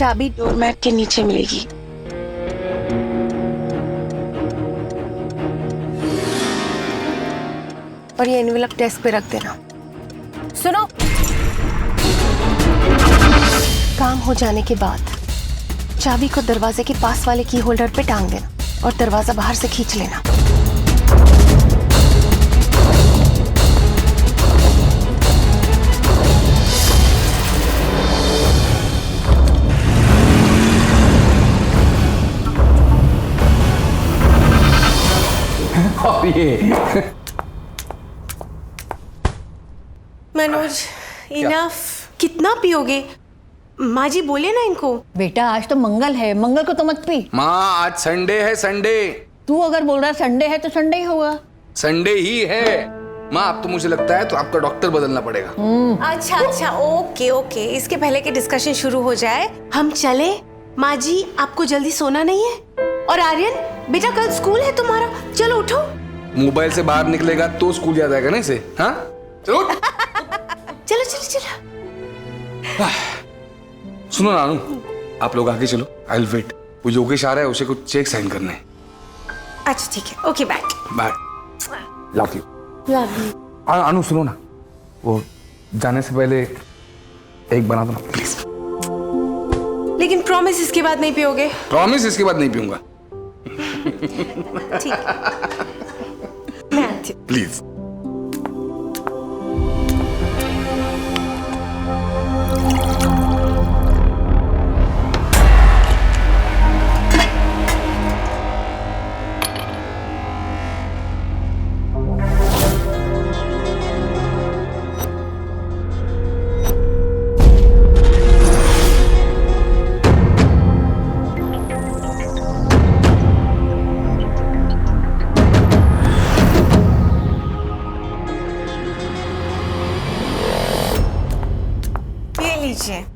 चाबी डोरमैट के नीचे मिलेगी। और ये एनवेलप डेस्क पे रख देना। सुनो, काम हो जाने के बाद चाबी को दरवाजे के पास वाले की होल्डर पे टांग देना और दरवाजा बाहर से खींच लेना। और ये मनोज, इनफ। कितना पियोगे? माँ जी बोले ना इनको। बेटा आज तो मंगल है, मंगल को तो मत पी। माँ आज संडे है, संडे। तू अगर बोल रहा संडे है तो संडे ही होगा। संडे ही है माँ। अब तो मुझे लगता है तो आपका डॉक्टर बदलना पड़ेगा। अच्छा अच्छा, ओके ओके। इसके पहले कि डिस्कशन शुरू हो जाए, हम चले। माँ जी आपको जल्दी सोना नहीं है? और आर्यन बेटा, कल स्कूल है तुम्हारा, चलो उठो। मोबाइल से बाहर निकलेगा तो स्कूल याद आएगा ना इसे। हाँ चलो चलो चलो चलो। सुनो नानू, आप लोग आगे चलो, आई विल वेट। वो योगेश आ रहा है, उसे कुछ चेक साइन करने हैं। अच्छा ठीक है, okay bye. Bye, love you. Anu सुनो ना, वो जाने से पहले एक बना दो ना प्लीज। लेकिन प्रॉमिस इसके बाद नहीं पियोगे? प्रॉमिस इसके बाद नहीं पीऊंगा। ठीक है, मैं आती हूँ। प्लीज।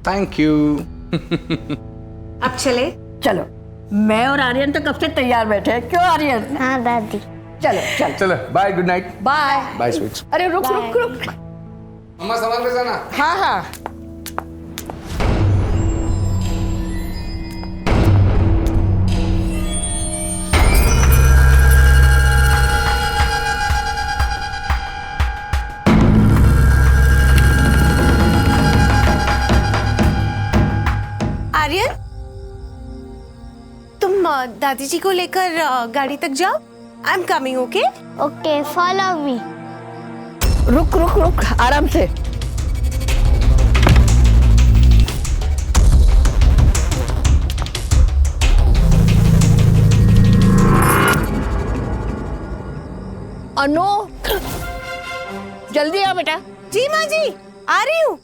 Thank you. अब चले? चलो, मैं और आर्यन तो कब से तैयार बैठे हैं। क्यों आर्यन? हाँ दादी। चलो चलो चलो bye, good night. Bye bye sweets. अरे रुक रुक रुक। मम्मा संभाल के जाना। हाँ हाँ। आर्यन, तुम दादी जी को लेकर गाड़ी तक जाओ। I am coming, okay? Okay, follow me. रुक रुक रुक, आराम से। अनु, जल्दी आ बेटा। जी माँ जी, आ रही हूँ।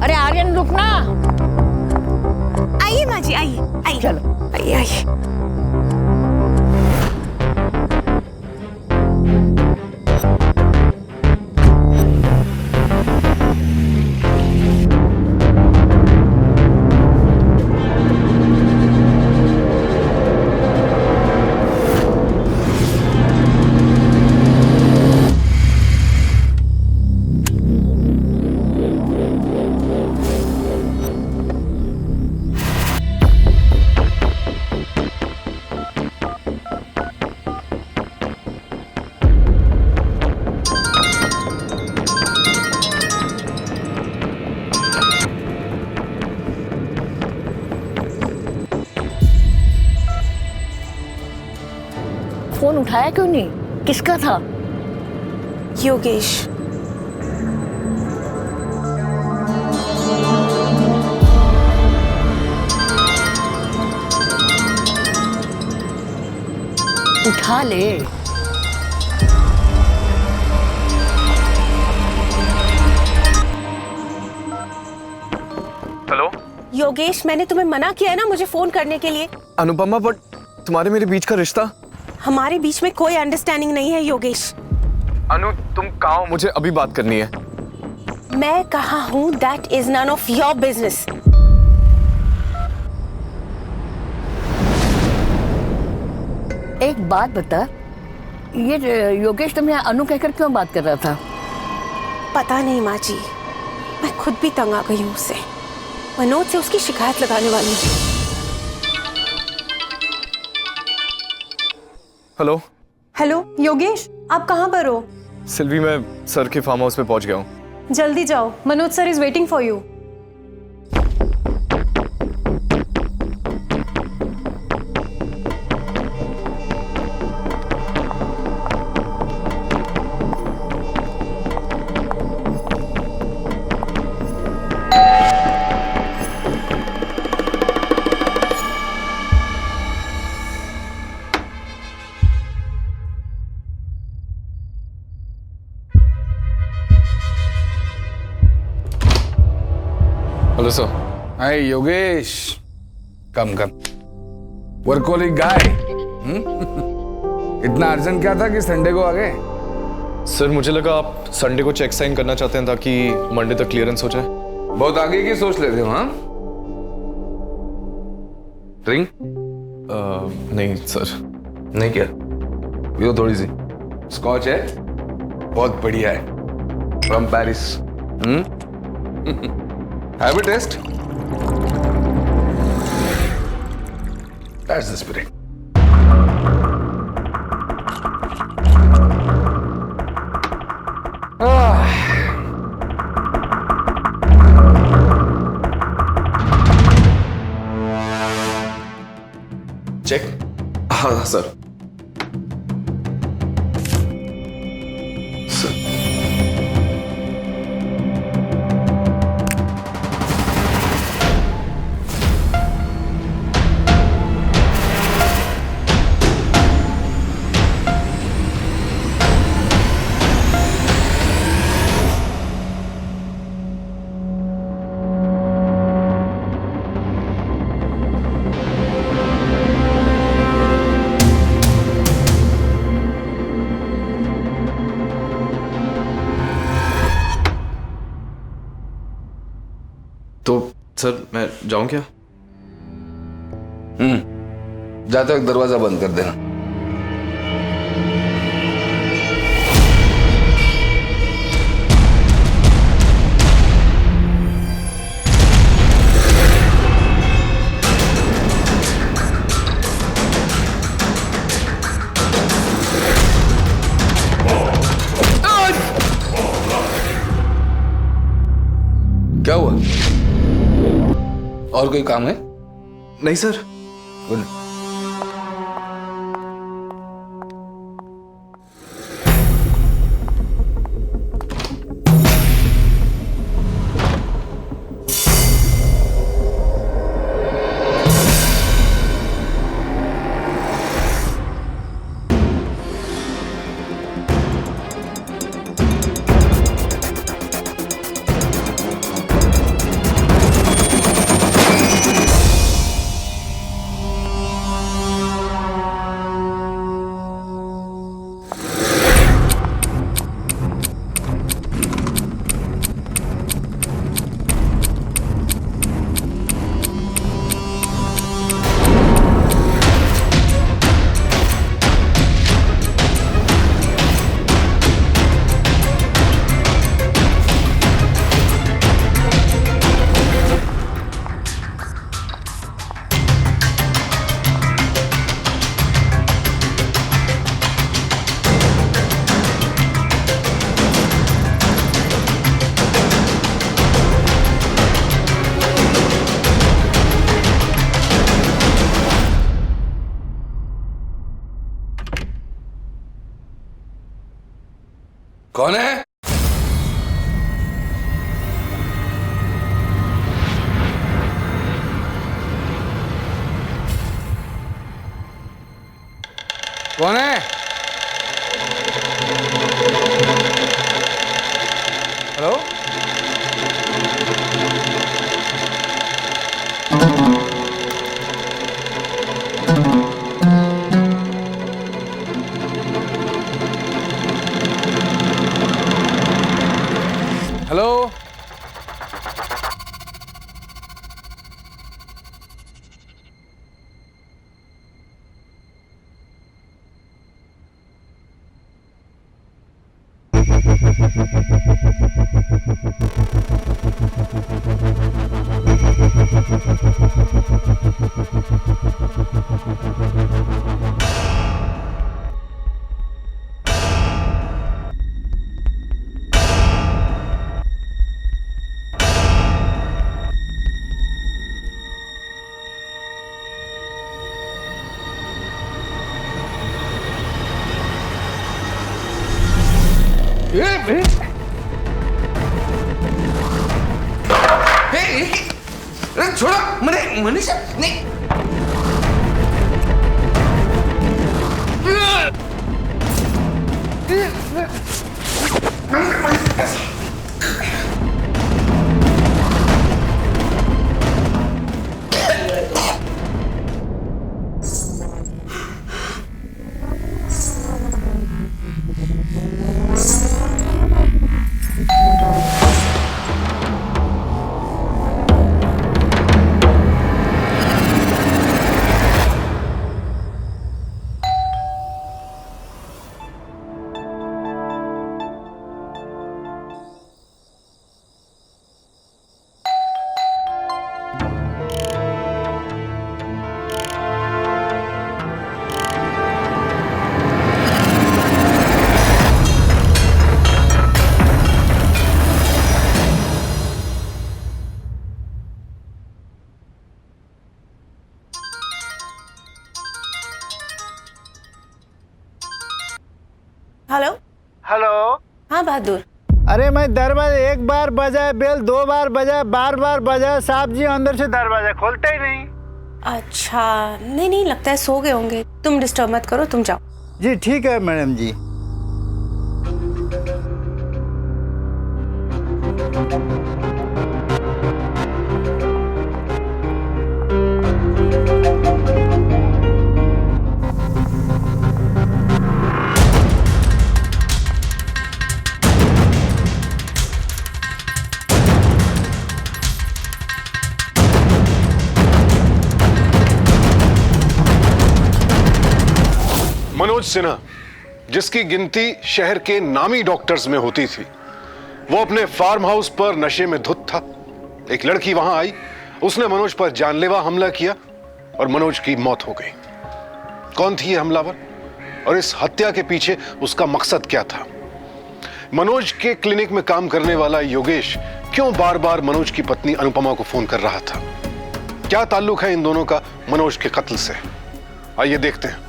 अरे आर्यन रुकना। आइए माँ जी, आइए आइए। चलो आइए आइए। फोन उठाया क्यों नहीं? किसका था? योगेश। उठा ले। हेलो योगेश, मैंने तुम्हें मना किया है ना मुझे फोन करने के लिए। अनुपमा, बट तुम्हारे मेरे बीच का रिश्ता। हमारे बीच में कोई अंडरस्टैंडिंग नहीं है योगेश। अनु तुम कहाँ हो? मुझे अभी बात करनी है। मैं कहाँ हूँ that is none of your business. एक बात बता, ये योगेश तुम्हें अनु कहकर क्यों बात कर रहा था? पता नहीं माँ जी, मैं खुद भी तंग आ गई हूँ उससे। मनोज से उसकी शिकायत लगाने वाली हूँ। हेलो हेलो योगेश, आप कहाँ पर हो? सिल्वी, मैं सर के फार्म हाउस पे पहुंच गया हूँ। जल्दी जाओ, Manoj sir is waiting for you. Hello sir. Hi Yogesh, come come. Workaholic guy. इतना अर्जेंट क्या था कि संडे को आ गए? सर मुझे लगा आप संडे को चेक साइन करना चाहते हैं ताकि मंडे तक क्लियरेंस हो जाए। बहुत आगे की सोच लेते हो, हाँ? ड्रिंक? नहीं सर। नहीं क्या? पियो थोड़ी सी। स्कॉच है, बहुत बढ़िया है, from Paris. Have a taste. That's the spirit. Check? हाँ सर। तो सर मैं जाऊं क्या? जाते वक्त दरवाजा बंद कर देना। क्या हुआ? और कोई काम है? नहीं सर। बोल। कौन है? कौन है? हेलो? हेलो? छोड़ा मैंने मनीषा नहीं। Hello hello. हाँ बहादुर। अरे मैं दरवाजा एक बार बजाए बेल, 2 बार बजाए, बार बार बजाए, साहब जी अंदर से दरवाजा खोलते ही नहीं। अच्छा नहीं लगता है सो गए होंगे, तुम डिस्टर्ब मत करो, तुम जाओ। जी ठीक है मैडम जी। मनोज सिन्हा, जिसकी गिनती शहर के नामी डॉक्टर्स में होती थी, वो अपने फार्म हाउस पर नशे में धुत था। एक लड़की वहां आई, उसने मनोज पर जानलेवा हमला किया और मनोज की मौत हो गई। कौन थी ये हमलावर और इस हत्या के पीछे उसका मकसद क्या था? मनोज के क्लिनिक में काम करने वाला योगेश क्यों बार बार मनोज की पत्नी अनुपमा को फोन कर रहा था? क्या ताल्लुक है इन दोनों का मनोज के कत्ल से? आइए देखते हैं।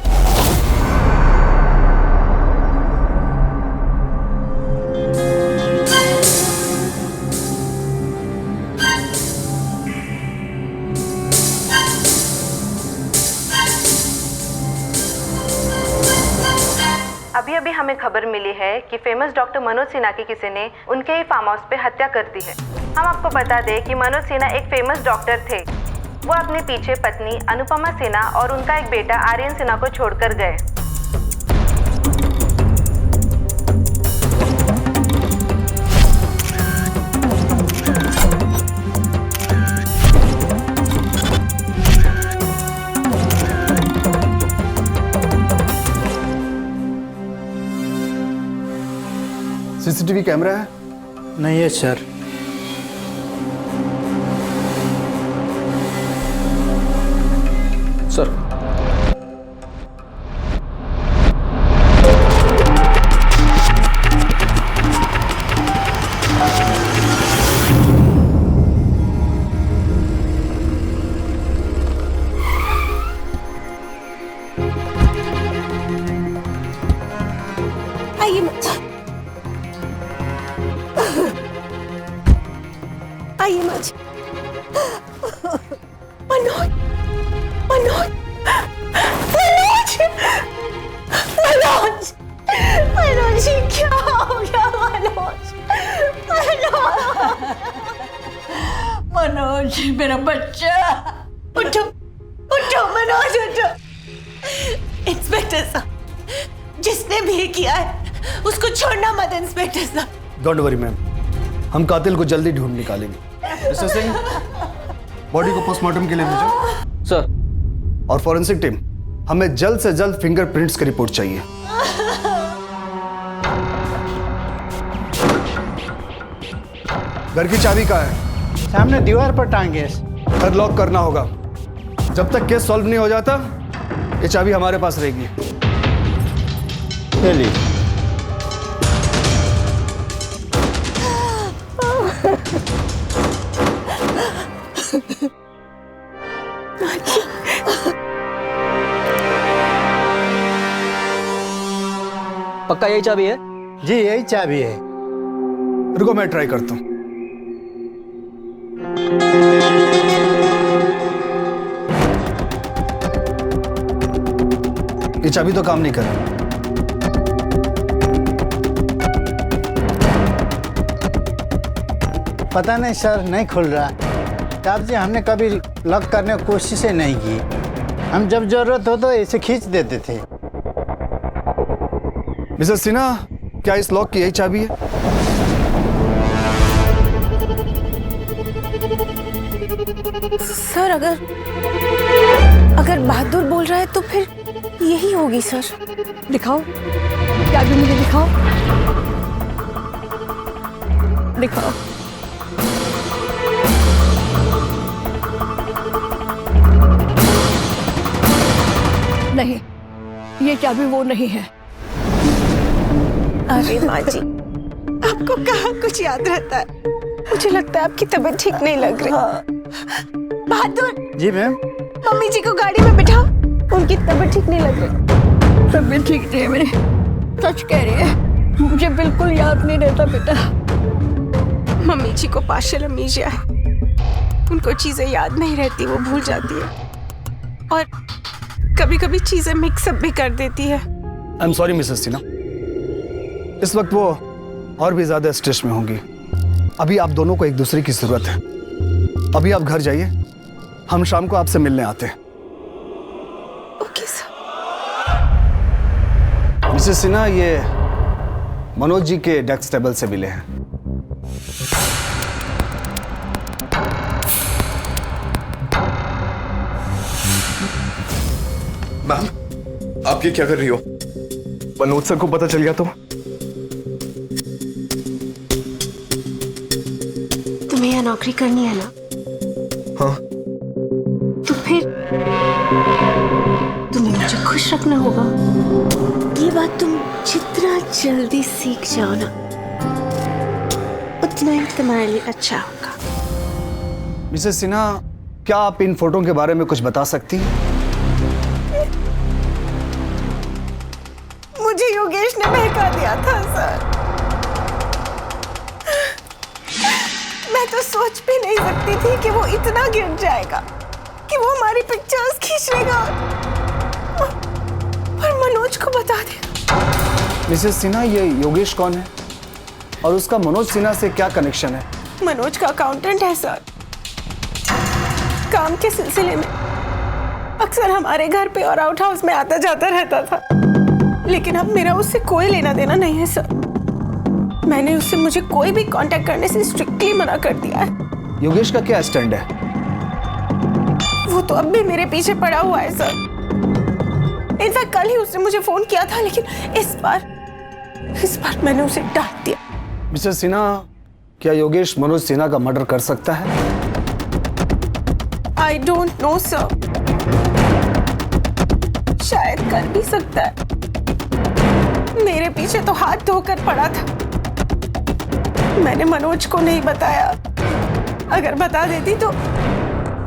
अभी हमें खबर मिली है कि फेमस डॉक्टर मनोज सिन्हा की किसी ने उनके ही फार्म हाउस पे हत्या कर दी है। हम आपको बता दें कि मनोज सिन्हा एक फेमस डॉक्टर थे। वो अपने पीछे पत्नी अनुपमा सिन्हा और उनका एक बेटा आर्यन सिन्हा को छोड़कर गए। सीसीटीवी कैमरा है? नहीं है सर। सर आइए आइए माँ जी। मनोज मनोज मनोज मनोज मनोज जी क्या हो गया? मनोज मनोज मेरा बच्चा। उठो उठो मनोज उठो। इंस्पेक्टर साहब, जिसने भी किया है उसको छोड़ना मत। इंस्पेक्टर साहब डोंट वरी मैम, हम कातिल को जल्दी ढूंढ निकालेंगे। मिस्टर सिंह, बॉडी को पोस्टमार्टम के लिए भेजो। सर। और फॉरेंसिक टीम, हमें जल्द से जल्द फिंगरप्रिंट्स की रिपोर्ट चाहिए। घर की चाबी कहाँ है? सामने दीवार पर टांगे। घर लॉक करना होगा। जब तक केस सॉल्व नहीं हो जाता, ये चाबी हमारे पास रहेगी। चलिए। पक्का यही चाबी है? जी यही चाबी है। रुको मैं ट्राई करता हूँ। ये चाबी तो काम नहीं कर रही। पता नहीं सर, नहीं खुल रहा। साहब जी हमने कभी लॉक करने की कोशिश ही नहीं की। हम जब जरूरत हो तो इसे खींच देते थे। मिसेस सिन्हा, क्या इस लॉक की यही चाबी है? सर अगर बहादुर बोल रहा है तो फिर यही होगी सर। दिखाओ, चाबी मुझे दिखाओ, दिखाओ। नहीं, ये चाबी वो नहीं है। अरे माँ जी, आपको कहाँ कुछ याद रहता है? मुझे लगता है आपकी तबीयत ठीक नहीं लग रही। बहादुर जी मैम। मम्मी जी को गाड़ी में बिठाओ, उनकी तबीयत ठीक नहीं लग रही। तबीयत ठीक नहीं है मेरी, सच कह रही है। मुझे बिल्कुल याद नहीं रहता बेटा। मम्मी जी को पार्शियल अमनीशिया है, उनको चीजें याद नहीं रहती, वो भूल जाती है और कभी कभी चीजें मिक्सअप भी कर देती है। I am sorry Mrs Sinha, इस वक्त वो और भी ज्यादा स्ट्रेस में होंगी। अभी आप दोनों को एक दूसरे की जरूरत है। अभी आप घर जाइए, हम शाम को आपसे मिलने आते हैं। Okay sir. मिसेस सिन्हा, ये मनोज जी के डेस्क टेबल से मिले हैं। मैम, आप ये क्या कर रही हो? मनोज सर को पता चल गया तो? तुम्हें यहाँ नौकरी करनी है ना? हाँ। तो फिर तुम्हें मुझे खुश रखना होगा। ये बात तुम जितना जल्दी सीख जाओ ना, उतना ही तुम्हारे लिए अच्छा होगा। मिसेस सिन्हा, क्या आप इन फोटो के बारे में कुछ बता सकती हैं? मुझे योगेश ने बहका दिया था सर। मैं तो सोच भी नहीं सकती थी कि वो इतना गिर जाएगा, कि वो हमारी पिक्चर्स खींच लेगा और मनोज को बता देगा। मिसेस सिन्हा, ये योगेश कौन है और उसका मनोज सिन्हा से क्या कनेक्शन है? मनोज का अकाउंटेंट है सर। काम के सिलसिले में अक्सर हमारे घर पे और आउट हाउस में आता जाता रहता था, लेकिन अब मेरा उससे कोई लेना देना नहीं है सर। मैंने उससे मुझे कोई भी कांटेक्ट करने से स्ट्रिक्टली मना कर दिया है। योगेश का क्या स्टैंड है? वो तो अब भी मेरे पीछे पड़ा हुआ है सर। इनफैक्ट कल ही उसने मुझे फोन किया था, लेकिन इस बार मैंने उसे डांट दिया। मिसेस सिन्हा, क्या योगेश मनोज सिन्हा का मर्डर कर सकता है? आई डोंट नो सर, शायद कर भी सकता है। मेरे पीछे तो हाथ धोकर पड़ा था। मैंने मनोज को नहीं बताया। अगर बता देती तो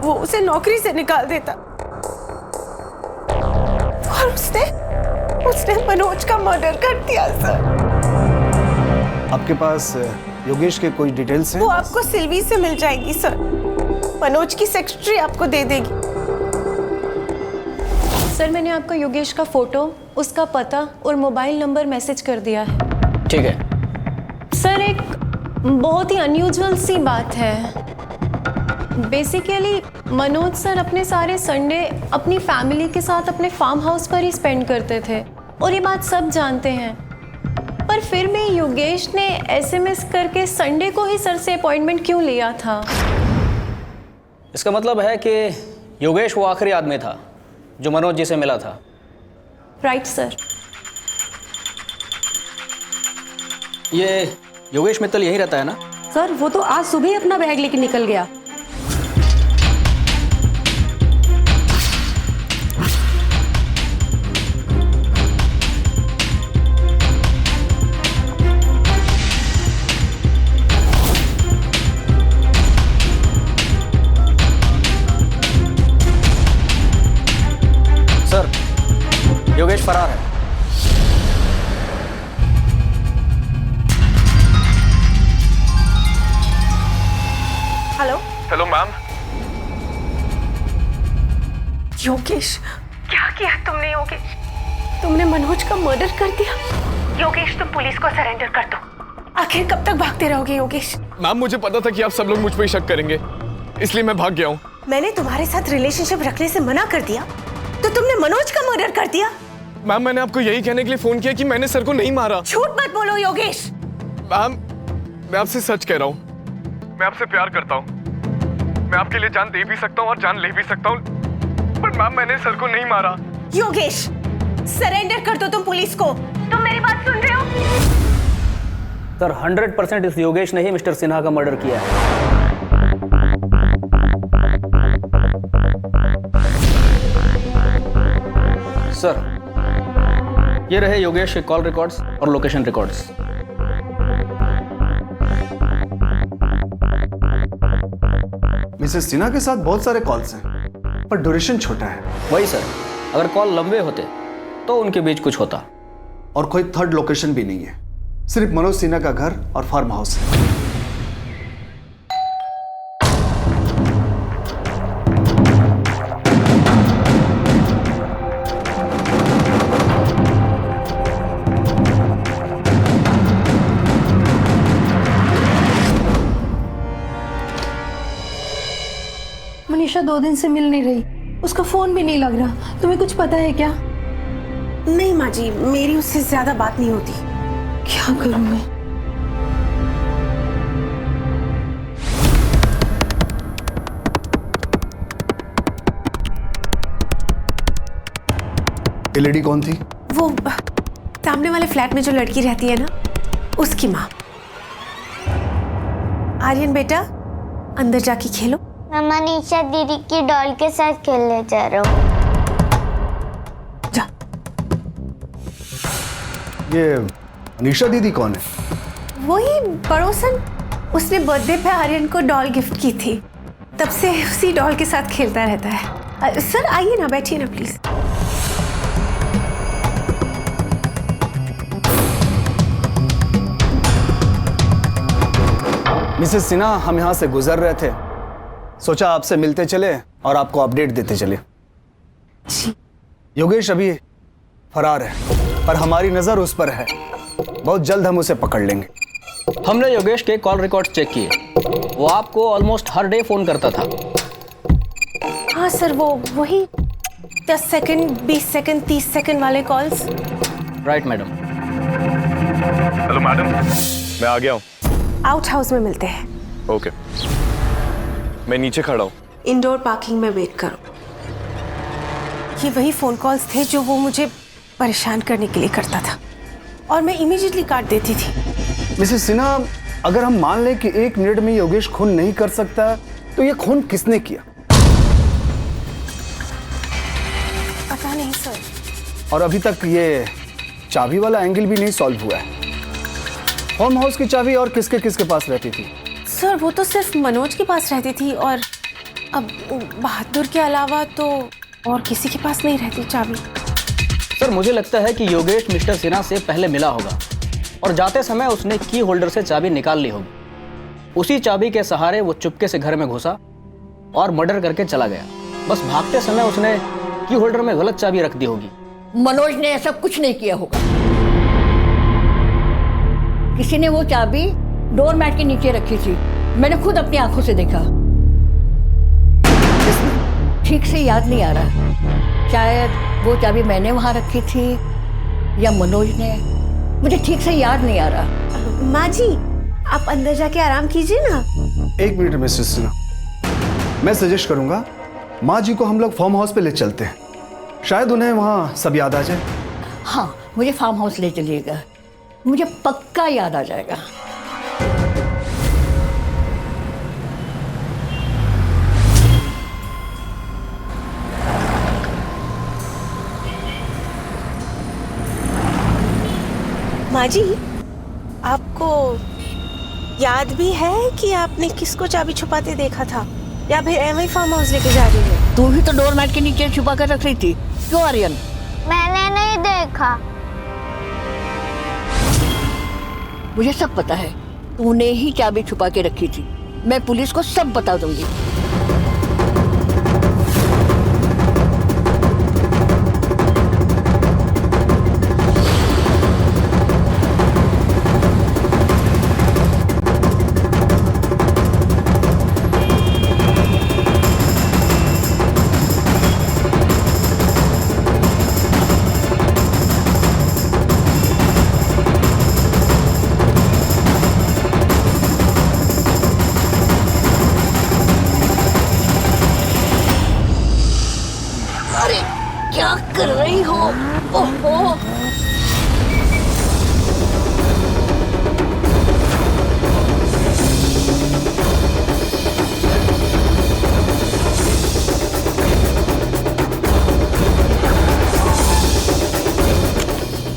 वो उसे नौकरी से निकाल देता और उसने मनोज का मर्डर कर दिया सर। आपके पास योगेश के कोई डिटेल्स हैं? वो आपको सिल्वी से मिल जाएंगी सर। मनोज की सेक्रेटरी आपको दे देगी। सर, मैंने आपको योगेश का फोटो, उसका पता और मोबाइल नंबर मैसेज कर दिया है। ठीक है सर, एक बहुत ही अनयूजुअल सी बात है। बेसिकली मनोज सर अपने सारे संडे अपनी फैमिली के साथ अपने फार्म हाउस पर ही स्पेंड करते थे और ये बात सब जानते हैं, पर फिर भी योगेश ने एसएमएस करके संडे को ही सर से अपॉइंटमेंट क्यों लिया था? इसका मतलब है कि योगेश वो आखिरी आदमी था जो मनोज जी से मिला था। Right sir. ये योगेश मित्तल यहीं रहता है ना? सर, वो तो आज सुबह ही अपना बैग लेके निकल गया। सर, योगेश फरार है। योगेश, क्या किया तुमने योगेश? तुमने मनोज का मर्डर कर दिया। योगेश तुम पुलिस को सरेंडर कर दो। आखिर कब तक भागते रहोगे योगेश? मैम मुझे पता था कि आप सब लोग मुझ पर ही शक करेंगे, इसलिए मैं भाग गया हूँ। मैंने तुम्हारे साथ रिलेशनशिप रखने से मना कर दिया तो तुमने मनोज का मर्डर कर दिया। मैम मैंने आपको यही कहने के लिए फोन किया कि मैंने सर को नहीं मारा। झूठ मत बोलो योगेश। मैम मैं आपसे सच कह रहा हूँ, मैं आपसे प्यार करता हूँ। मैं आपके लिए जान दे भी सकता हूँ और जान ले भी सकता हूँ, पर मैम मैंने सर को नहीं मारा। योगेश सरेंडर कर दो तुम पुलिस को। तुम मेरी बात सुन रहे हो? सर 100% इस योगेश ने ही मिस्टर सिन्हा का मर्डर किया है। सर ये रहे योगेश के कॉल रिकॉर्ड्स और लोकेशन रिकॉर्ड्स। मिसेस सिन्हा के साथ बहुत सारे कॉल्स हैं, पर ड्यूरेशन छोटा है। वही सर, अगर कॉल लंबे होते तो उनके बीच कुछ होता। और कोई थर्ड लोकेशन भी नहीं है, सिर्फ मनोज सिन्हा का घर और फार्म हाउस है। मनीषा 2 दिन से मिल नहीं रही, उसका फोन भी नहीं लग रहा। तुम्हें कुछ पता है क्या? नहीं माँ जी, मेरी उससे ज्यादा बात नहीं होती। क्या करूं मैं? ये लेडी कौन थी? वो सामने वाले फ्लैट में जो लड़की रहती है ना, उसकी माँ। आर्यन बेटा अंदर जाके खेलो। मैं मनीषा दीदी की डॉल के साथ खेलने जा रहा हूँ। जा। ये मनीषा दीदी कौन है? वही पड़ोसन, उसने बर्थडे पे आर्यन को डॉल गिफ्ट की थी, तब से उसी डॉल के साथ खेलता रहता है। सर आइए ना, बैठिए ना प्लीज। मिसेस सिन्हा, हम यहाँ से गुजर रहे थे, सोचा आपसे मिलते चले और आपको अपडेट देते चले। योगेश अभी फरार है, पर हमारी नजर उस पर है। बहुत जल्द हम उसे पकड़ लेंगे। हमने योगेश के कॉल रिकॉर्ड चेक किए, वो आपको ऑलमोस्ट हर डे फोन करता था। हाँ सर, वो वही 10 सेकंड, 20 सेकंड, 30 सेकंड वाले calls. Right madam. Hello madam, मैं आ गया हूँ। आउट हाउस में मिलते हैं। ओके, मैं नीचे खड़ा हूँ। इंडोर पार्किंग में वेट करो। ये वही फोन कॉल्स थे जो वो मुझे परेशान करने के लिए करता था, और मैं इमीडिएटली काट देती थी। मिसेस सिन्हा, अगर हम मान लें कि 1 मिनट में योगेश खून नहीं कर सकता, तो ये खून किसने किया? पता नहीं सर। और अभी तक ये चाबी वाला एंगल भी नहीं सॉल्व हुआ है। फार्म हाउस की चाबी और किसके किसके पास रहती थी? सर वो तो सिर्फ मनोज के पास रहती थी, और अब बहादुर के अलावा तो और किसी के पास नहीं रहती चाबी। सर मुझे लगता है कि योगेश मिस्टर सिन्हा से पहले मिला होगा और जाते समय उसने की होल्डर से चाबी निकाल ली होगी। उसी चाबी के सहारे वो चुपके से घर में घुसा और मर्डर करके चला गया। बस भागते समय उसने की होल्डर में गलत चाबी रख दी होगी। मनोज ने ऐसा कुछ नहीं किया होगा। किसी ने वो चाबी डोरमैट के नीचे रखी थी, मैंने खुद अपनी आंखों से देखा। ठीक से याद नहीं आ रहा, शायद वो चाबी मैंने वहां रखी थी या मनोज ने, मुझे ठीक से याद नहीं आ रहा। माँ जी आप अंदर जाके आराम कीजिए ना। 1 मिनट मिसेस सिन्हा, मैं सजेस्ट करूंगा माँ जी को हम लोग फार्म हाउस पे ले चलते हैं, शायद उन्हें वहाँ सब याद आ जाए। हाँ, मुझे फार्म हाउस ले चलिएगा, मुझे पक्का याद आ जाएगा। माँ जी आपको याद भी है कि आपने किसको चाबी छुपाते देखा था, या फिर एवं फार्म हाउस लेके जा रही है? तू भी तो डोरमैट के नीचे छुपा कर रख रही थी, क्यों आर्यन? मैंने नहीं देखा। मुझे सब पता है, तूने ही चाबी छुपा के रखी थी। मैं पुलिस को सब बता दूंगी। ओहो।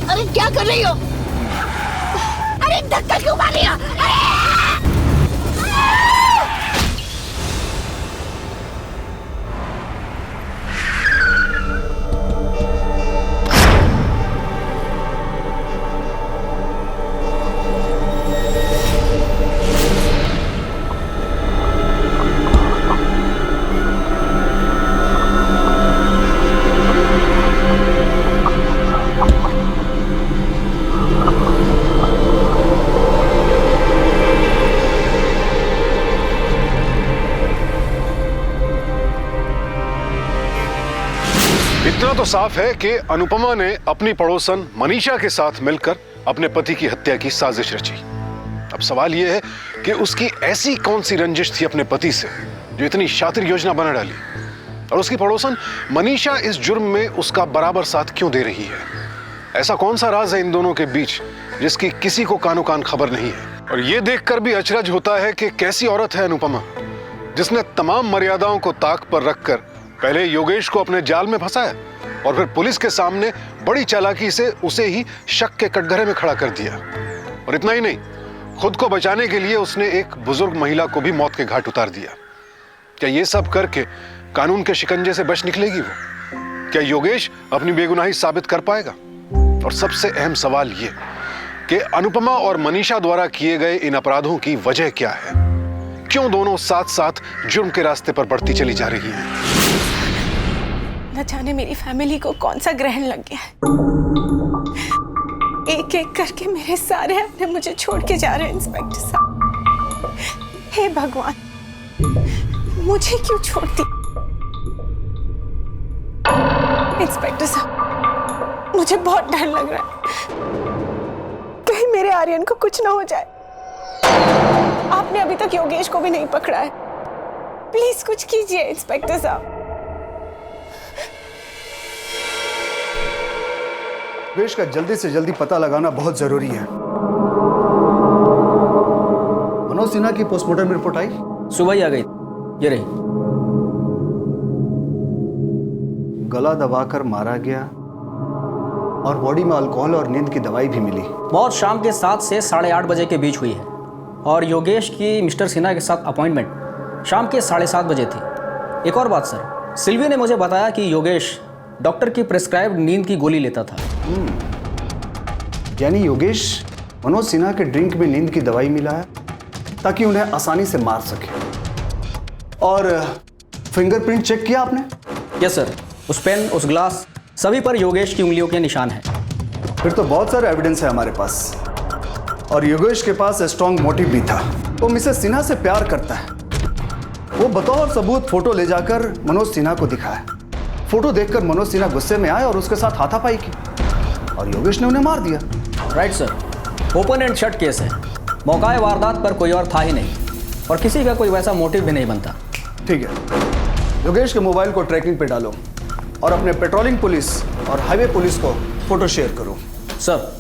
अरे क्या कर रही हो? अरे धक्का क्यों मार लिया? इतना तो साफ है कि अनुपमा ने अपनी पड़ोसन मनीषा के साथ मिलकर अपने पति की हत्या की साजिश रची। अब सवाल यह है कि उसकी ऐसी कौन सी रंजिश थी अपने पति से जो इतनी शातिर योजना बना डाली, और उसकी पड़ोसन मनीषा इस जुर्म में उसका बराबर साथ क्यों दे रही है? ऐसा कौन सा राज है इन दोनों के बीच जिसकी किसी को कानो कान खबर नहीं है? और यह देखकर भी अचरज होता है कि कैसी औरत है अनुपमा, जिसने तमाम मर्यादाओं को ताक पर रखकर पहले योगेश को अपने जाल में फंसाया और फिर पुलिस के सामने बड़ी चालाकी से उसे ही शक के कटघरे में खड़ा कर दिया। और इतना ही नहीं, खुद को बचाने के लिए उसने एक बुजुर्ग महिला को भी मौत के घाट उतार दिया। क्या ये सब करके कानून के शिकंजे से बच निकलेगी वो? क्या योगेश अपनी बेगुनाही साबित कर पाएगा? और सबसे अहम सवाल ये कि अनुपमा और मनीषा द्वारा किए गए इन अपराधों की वजह क्या है? क्यों दोनों साथ साथ जुर्म के रास्ते पर बढ़ती चली जा रही हैं? न जाने मेरी फैमिली को कौन सा ग्रहण लग गया है। एक एक करके मेरे सारे अपने मुझे छोड़ के जा रहे हैं इंस्पेक्टर साहब। हे भगवान, मुझे क्यों छोड़ती? इंस्पेक्टर साहब, मुझे बहुत डर लग रहा है, कहीं मेरे आर्यन को कुछ ना हो जाए। आपने अभी तक योगेश को भी नहीं पकड़ा है, प्लीज कुछ कीजिए इंस्पेक्टर साहब। योगेश का जल्दी से जल्दी पता लगाना बहुत जरूरी है। मनोज सिन्हा की पोस्टमार्टम रिपोर्ट आई? सुबह ही आ गई, ये रही। गला दबाकर मारा गया और बॉडी में अल्कोहल और नींद की दवाई भी मिली। मौत शाम के 7 से 8:30 बजे के बीच हुई है और योगेश की मिस्टर सिन्हा के साथ अपॉइंटमेंट शाम के 7:30 बजे थी। एक और बात सर, सिल्वी ने मुझे बताया कि योगेश डॉक्टर की प्रिस्क्राइब्ड नींद की गोली लेता था। यानी योगेश मनोज सिन्हा के ड्रिंक में नींद की दवाई मिला है ताकि उन्हें आसानी से मार सके। और फिंगरप्रिंट चेक किया आपने? यस सर, उस पेन, उस ग्लास, सभी पर योगेश की उंगलियों के निशान हैं। फिर तो बहुत सारा एविडेंस है हमारे पास। और योगेश के पास स्ट्रॉन्ग मोटिव भी था। वो मिसेस सिन्हा से प्यार करता है। वो बतौर सबूत फोटो ले जाकर मनोज सिन्हा को दिखाया। फोटो देखकर मनोज सिन्हा गुस्से में आए और उसके साथ हाथापाई की और योगेश ने उन्हें मार दिया। Right sir, open and shut case है। मौकाए वारदात पर कोई और था ही नहीं और किसी का कोई वैसा मोटिव भी नहीं बनता। ठीक है, योगेश के मोबाइल को ट्रैकिंग पे डालो और अपने पेट्रोलिंग पुलिस और हाईवे पुलिस को फोटो शेयर करो। सर,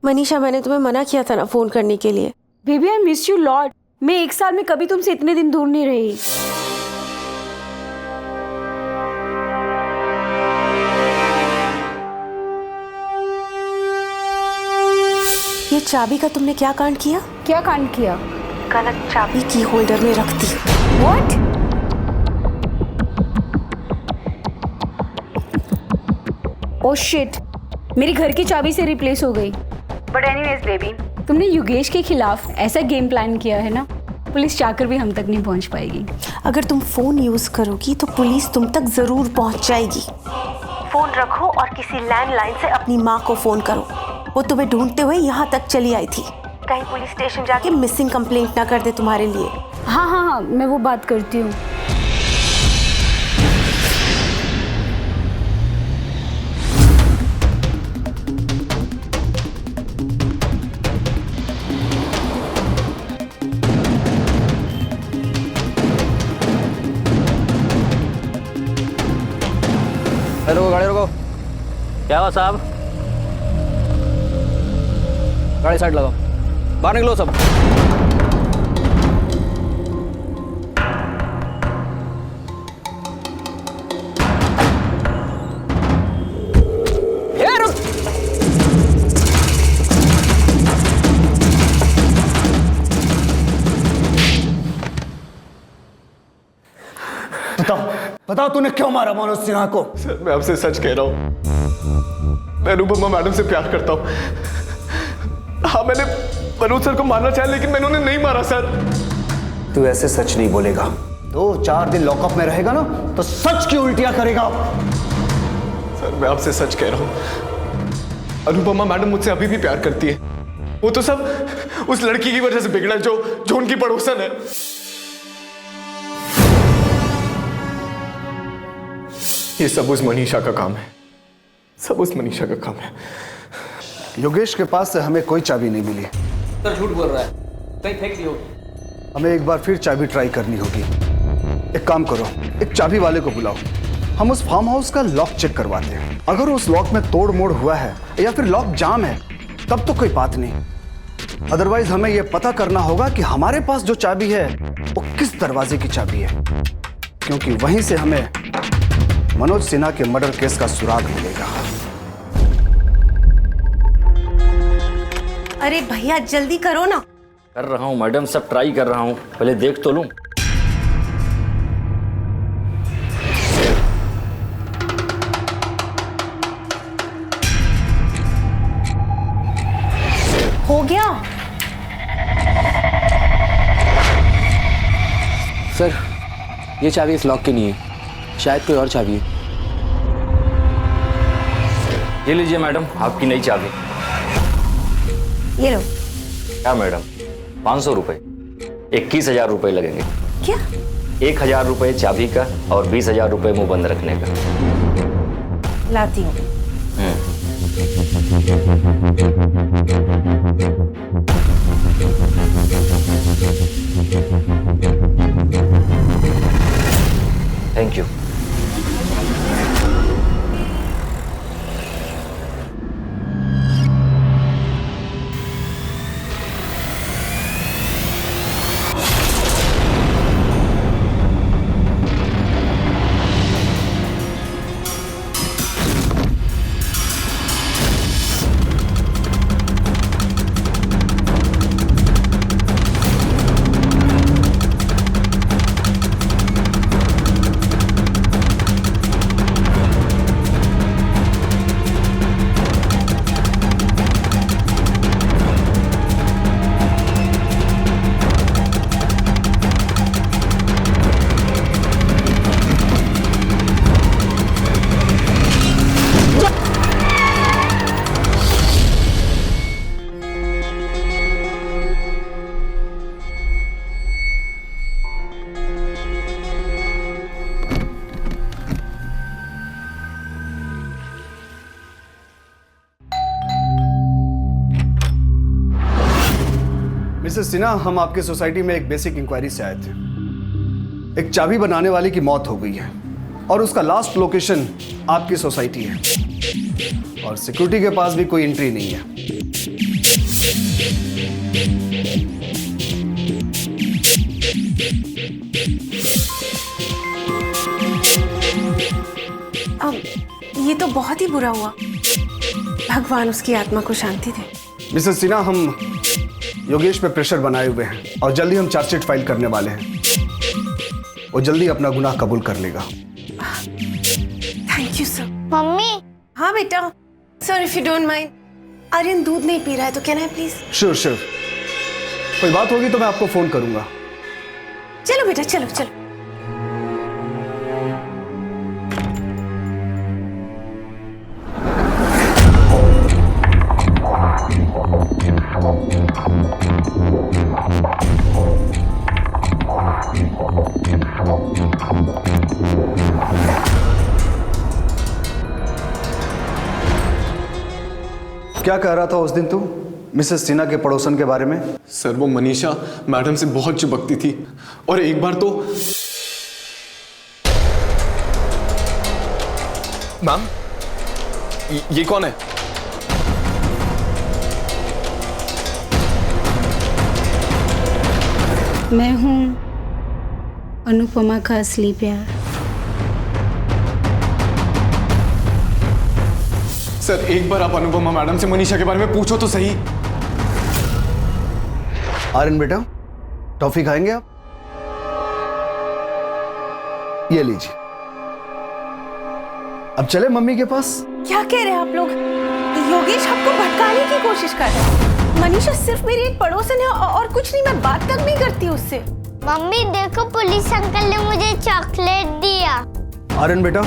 मनीषा, मैंने तुम्हें मना किया था ना फोन करने के लिए। Baby, I miss you lot. मैं 1 साल में कभी तुमसे इतने दिन दूर नहीं रही। ये चाबी का तुमने क्या कांड किया? क्या कांड किया? गलत चाबी की होल्डर में रख दी। What? ओह शिट, मेरी घर की चाबी से रिप्लेस हो गई। बट एनीवेज बेबी, तुमने योगेश के खिलाफ ऐसा गेम प्लान किया है ना, पुलिस चाहकर भी हम तक नहीं पहुंच पाएगी। अगर तुम फोन यूज करोगी तो पुलिस तुम तक जरूर पहुंच जाएगी। फोन रखो और किसी लैंडलाइन से अपनी माँ को फोन करो। वो तुम्हें ढूंढते हुए यहाँ तक चली आई थी। कहीं पुलिस स्टेशन जाके मिसिंग कंप्लेंट ना कर दे तुम्हारे लिए। हाँ हाँ हाँ, मैं वो बात करती हूँ। रुको, गाड़ी रुको। क्या हुआ साहब? गाड़ी साइड लगाओ, बाहर निकलो सब। बताओ तूने क्यों मारा मनोज सिन्हा को? सर मैं आपसे सच कह रहा हूं, मैं अनुपमा मैडम से प्यार करता हूं। हाँ मैंने मनोज सर को मारना चाहा लेकिन मैंने उन्हें नहीं मारा सर। तू ऐसे सच नहीं बोलेगा। 2-4 दिन लॉकअप में रहेगा ना तो सच की उल्टियां करेगा। सर मैं आपसे सच कह रहा हूं, अनुपमा मैडम मुझसे अभी भी प्यार करती है। वो तो सब उस लड़की की वजह से बिगड़ा जो उनकी पड़ोसन है। ये सब उस मनीषा का काम है, सब उस मनीषा का काम है। योगेश के पास से हमें कोई चाबी नहीं मिली। सर झूठ बोल रहा है, कहीं फेंक दी होगी। हमें एक बार फिर चाबी ट्राई करनी होगी। एक काम करो, एक चाबी वाले को बुलाओ, हम उस फार्म हाउस का लॉक चेक करवाते हैं। अगर उस लॉक में तोड़ मोड़ हुआ है या फिर लॉक जाम है तब तो कोई बात नहीं, अदरवाइज हमें यह पता करना होगा कि हमारे पास जो चाबी है वो किस दरवाजे की चाबी है, क्योंकि वहीं से हमें मनोज सिन्हा के मर्डर केस का सुराग मिलेगा। अरे भैया जल्दी करो ना। कर रहा हूं मैडम, सब ट्राई कर रहा हूं, पहले देख तो लूं। हो गया सर, ये चाबी इस लॉक की नहीं है, शायद कोई और चाबी है। ये लीजिए मैडम आपकी नई चाबी। ये लो। क्या मैडम? 500 रुपए? 21,000 रुपए लगेंगे। क्या? 1,000 रुपए चाबी का और 20,000 रुपए मुंह बंद रखने का। लाती हूँ। Thank you. मिसेस सिन्हा, हम आपके सोसाइटी में एक बेसिक इंक्वायरी से आए थे। एक चाबी बनाने वाले की मौत हो गई है और उसका लास्ट लोकेशन आपकी सोसाइटी है और सिक्योरिटी के पास भी कोई एंट्री नहीं है। अब ये तो बहुत ही बुरा हुआ। भगवान उसकी आत्मा को शांति दे। मिसेस सिन्हा, हम योगेश पे प्रेशर बनाए हुए हैं और जल्दी हम चार्जशीट फाइल करने वाले हैं। वो जल्दी अपना गुनाह कबूल कर लेगा। Thank you sir. मम्मी। हाँ बेटा। Sir if you don't mind, Aryan दूध नहीं पी रहा है तो can I please? Sure sure, कोई बात होगी तो मैं आपको फोन करूंगा। चलो बेटा, चलो चलो। क्या कह रहा था उस दिन तू मिसेस सिन्हा के पड़ोसन के बारे में? सर वो मनीषा मैडम से बहुत चिपकती थी और एक बार तो मैम ये कौन है? मैं हूँ अनुपमा का असली प्यार। सर एक बार आप अनुपमा मैडम से मनीषा के बारे में पूछो तो सही। आर्यन बेटा, टॉफी खाएंगे आप? ये लीजिए। अब चले मम्मी के पास। क्या कह रहे हैं आप लोग? योगेश आपको भटकाने की कोशिश कर रहा है। मनीषा सिर्फ मेरी एक पड़ोसन है और कुछ नहीं, मैं बात तक नहीं करती उससे। मम्मी देखो, पुलिस अंकल ने मुझे चॉकलेट दिया। आर्यन बेटा,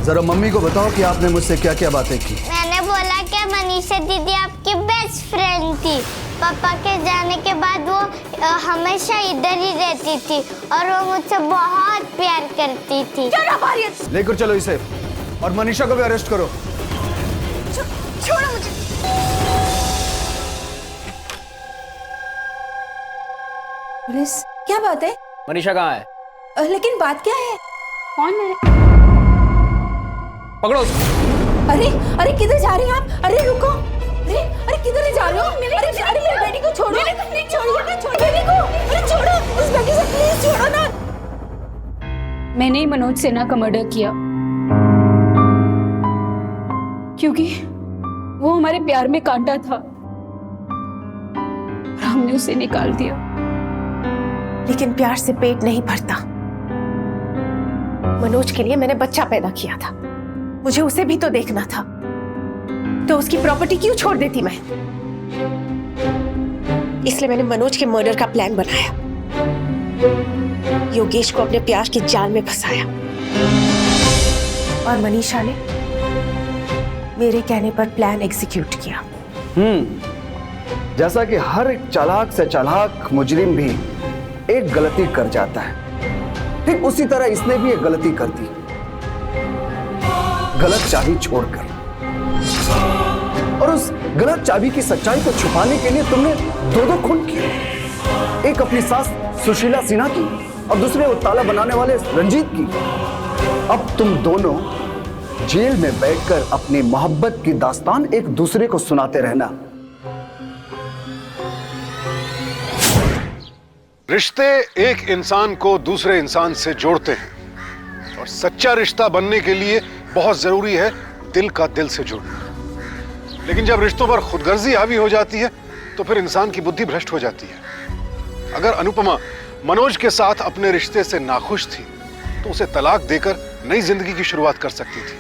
जरा मम्मी को बताओ कि आपने मुझसे क्या क्या बातें की। मैंने बोला कि मनीषा दीदी आपकी बेस्ट फ्रेंड थी। पापा के जाने के बाद वो हमेशा इधर ही रहती थी और वो मुझसे बहुत प्यार करती थी। लेकर चलो इसे और मनीषा को भी अरेस्ट करो। छोड़ो मुझे। पुलिस, क्या बात है? मनीषा कहाँ है? लेकिन बात क्या है? कौन है? पकड़ो उसको। अरे अरे किधर जा रहे हैं आप? अरे रुको। अरे अरे किधर जा रहे हो? अरे मेरी बेटी को छोड़ो। छोड़ो बेटी को। अरे छोड़ो इस बेटी से, प्लीज छोड़ो ना। मैंने ही मनोज सिन्हा का मर्डर किया क्योंकि वो हमारे प्यार में कांटा था और हमने उसे निकाल दिया। लेकिन प्यार से पेट नहीं भरता। मनोज के लिए मैंने बच्चा पैदा किया था, मुझे उसे भी तो देखना था। तो उसकी प्रॉपर्टी क्यों छोड़ देती मैं? इसलिए मैंने मनोज के मर्डर का प्लान बनाया, योगेश को अपने प्यार के जाल में फंसाया और मनीषा ने मेरे कहने पर प्लान एग्जीक्यूट किया। जैसा कि हर एक चालाक से चालाक मुजरिम भी एक गलती कर जाता है, ठीक उसी तरह इसने भी एक गलती कर दी, गलत चाबी छोड़कर। और उस गलत चाबी की सच्चाई को छुपाने के लिए तुमने दो खून किए, एक अपनी सास सुशीला सिन्हा की और दूसरे वो ताला बनाने वाले रंजीत की। अब तुम दोनों जेल में बैठकर अपनी मोहब्बत की दास्तान एक दूसरे को सुनाते रहना। रिश्ते एक इंसान को दूसरे इंसान से जोड़ते हैं और सच्चा रिश्ता बनने के लिए बहुत जरूरी है दिल का दिल से जुड़ना। लेकिन जब रिश्तों पर खुदगर्जी हावी हो जाती है तो फिर इंसान की बुद्धि भ्रष्ट हो जाती है। अगर अनुपमा मनोज के साथ अपने रिश्ते से नाखुश थी तो उसे तलाक देकर नई जिंदगी की शुरुआत कर सकती थी,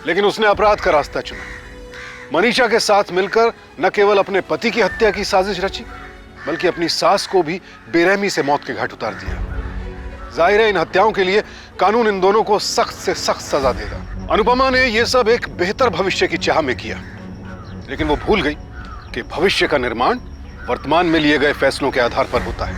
लेकिन उसने अपराध का रास्ता चुना। मनीषा के साथ मिलकर न केवल अपने पति की हत्या की साजिश रची बल्कि अपनी सास को भी बेरहमी से मौत के घाट उतार दिया। जाहिर है इन हत्याओं के लिए कानून इन दोनों को सख्त से सख्त सजा देगा। अनुपमा ने यह सब एक बेहतर भविष्य की चाह में किया, लेकिन वो भूल गई कि भविष्य का निर्माण वर्तमान में लिए गए फैसलों के आधार पर होता है।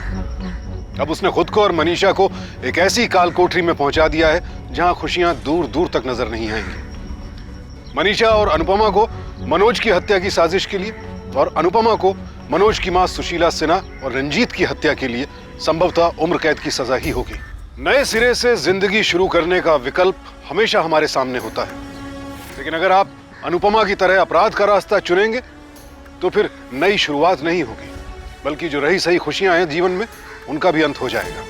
अब उसने खुद को और मनीषा को एक ऐसी काल कोठरी में पहुंचा दिया है जहां खुशियां दूर दूर तक नजर नहीं आएंगी। मनीषा और अनुपमा को मनोज की हत्या की साजिश के लिए और अनुपमा को मनोज की मां सुशीला सिन्हा और रंजीत की हत्या के लिए संभवतः उम्र कैद की सजा ही होगी। नए सिरे से जिंदगी शुरू करने का विकल्प हमेशा हमारे सामने होता है, लेकिन अगर आप अनुपमा की तरह अपराध का रास्ता चुनेंगे तो फिर नई शुरुआत नहीं होगी, बल्कि जो रही सही खुशियां हैं जीवन में उनका भी अंत हो जाएगा।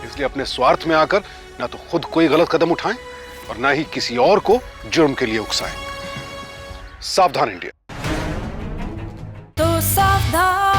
इसलिए अपने स्वार्थ में आकर ना तो खुद कोई गलत कदम उठाएं और ना ही किसी और को जुर्म के लिए उकसाएं। सावधान इंडिया। तो सावधान।